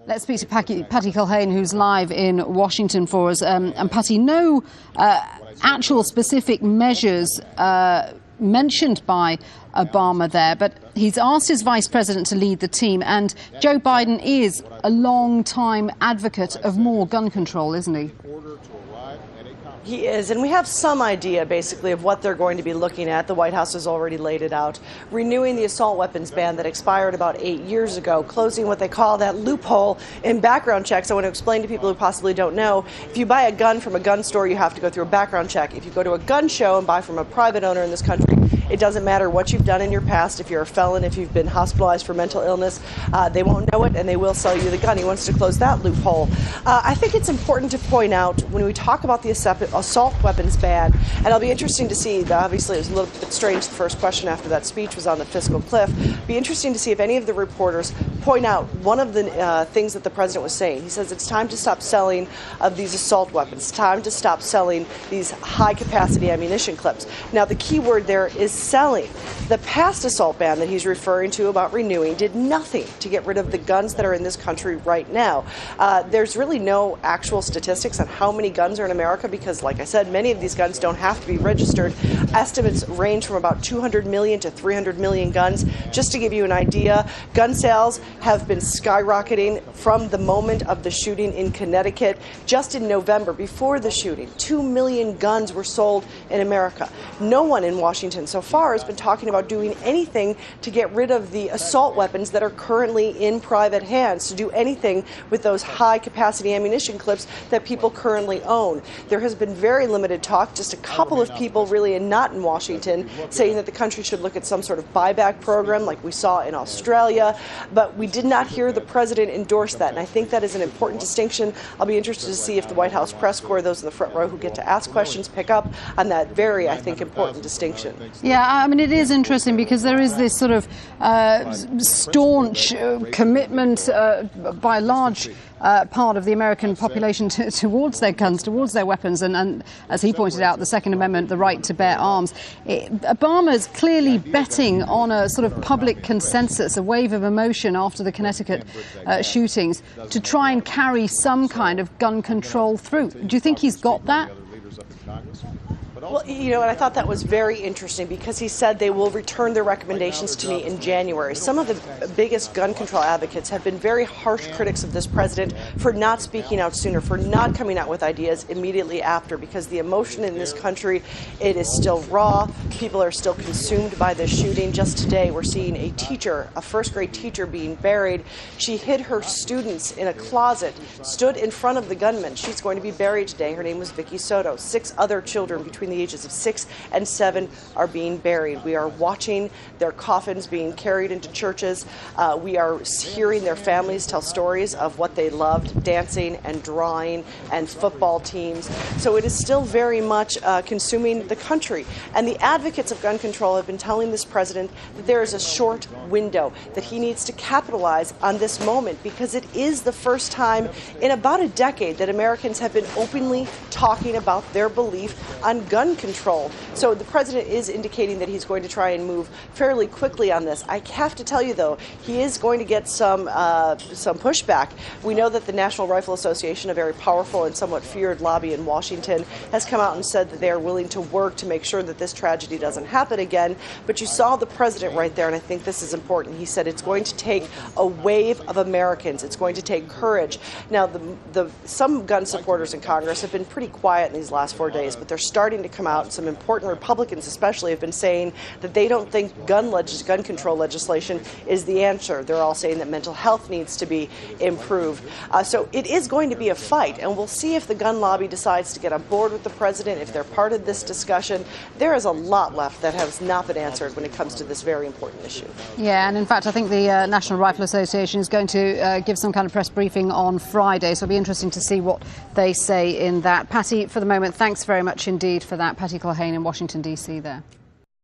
Let's speak to Patty Culhane, who's live in Washington for us. And Patty, no actual specific measures mentioned by Obama there, but he's asked his vice president to lead the team. And Joe Biden is a long-time advocate of more gun control, isn't he? He is, and we have some idea, basically, of what they're going to be looking at. The White House has already laid it out. Renewing the assault weapons ban that expired about 8 years ago, closing what they call that loophole in background checks. I want to explain to people who possibly don't know, if you buy a gun from a gun store, you have to go through a background check. If you go to a gun show and buy from a private owner in this country, it doesn't matter what you've done in your past. If you're a felon, if you've been hospitalized for mental illness, they won't know it, and they will sell you the gun. He wants to close that loophole. I think it's important to point out, when we talk about the assault weapons ban, and it'll be interesting to see, obviously it was a little bit strange, the first question after that speech was on the fiscal cliff. Be interesting to see if any of the reporters point out one of the things that the president was saying. He says it's time to stop selling of these assault weapons. It's time to stop selling these high-capacity ammunition clips. Now, the key word there is selling. The past assault ban that he's referring to about renewing did nothing to get rid of the guns that are in this country right now. There's really no actual statistics on how many guns are in America because, like I said, many of these guns don't have to be registered. Estimates range from about 200 million to 300 million guns. Just to give you an idea, gun sales have been skyrocketing from the moment of the shooting in Connecticut. Just in November, before the shooting, 2 million guns were sold in America. No one in Washington so far has been talking about doing anything to get rid of the assault weapons that are currently in private hands, to do anything with those high-capacity ammunition clips that people currently own. There has been very limited talk, just a couple of people really, and not in Washington, saying that the country should look at some sort of buyback program like we saw in Australia, but we did not hear the president endorse that, and I think that is an important distinction. I'll be interested to see if the White House press corps, those in the front row who get to ask questions, pick up on that very, I think, important distinction. Yeah, I mean, it is interesting because there is this sort of staunch commitment by a large part of the American population towards their guns, towards their weapons, and as he pointed out, the Second Amendment, the right to bear arms. Obama's clearly betting on a sort of public consensus, a wave of emotion after the Connecticut shootings to try and carry some kind of gun control through. Do you think he's got that? Well, you know, and I thought that was very interesting because he said they will return their recommendations to me in January. Some of the biggest gun control advocates have been very harsh critics of this president for not speaking out sooner, for not coming out with ideas immediately after, because the emotion in this country, it is still raw. People are still consumed by this shooting. Just today, we're seeing a teacher, a first-grade teacher, being buried. She hid her students in a closet, stood in front of the gunman. She's going to be buried today. Her name was Vicky Soto. 6 other children between the ages of 6 and 7 are being buried. We are watching their coffins being carried into churches. We are hearing their families tell stories of what they loved, dancing and drawing and football teams. So it is still very much consuming the country. And the advocates of gun control have been telling this president that there is a short window, that he needs to capitalize on this moment, because it is the first time in about a decade that Americans have been openly talking about their belief on gun control. So the president is indicating that he's going to try and move fairly quickly on this. I have to tell you, though, he is going to get some pushback. We know that the National Rifle Association, a very powerful and somewhat feared lobby in Washington, has come out and said that they are willing to work to make sure that this tragedy doesn't happen again. But you saw the president right there, and I think this is important. He said it's going to take a wave of Americans. It's going to take courage. Now, some gun supporters in Congress have been pretty quiet in these last 4 days, but they're starting to come out. Some important Republicans especially have been saying that they don't think gun control legislation is the answer. They're all saying that mental health needs to be improved. So it is going to be a fight, and we'll see if the gun lobby decides to get on board with the president, if they're part of this discussion. There is a lot left that has not been answered when it comes to this very important issue. Yeah, and in fact, I think the National Rifle Association is going to give some kind of press briefing on Friday, so it'll be interesting to see what they say in that. Patty, for the moment, thanks very much indeed for that. Patty Culhane in Washington, D.C. there.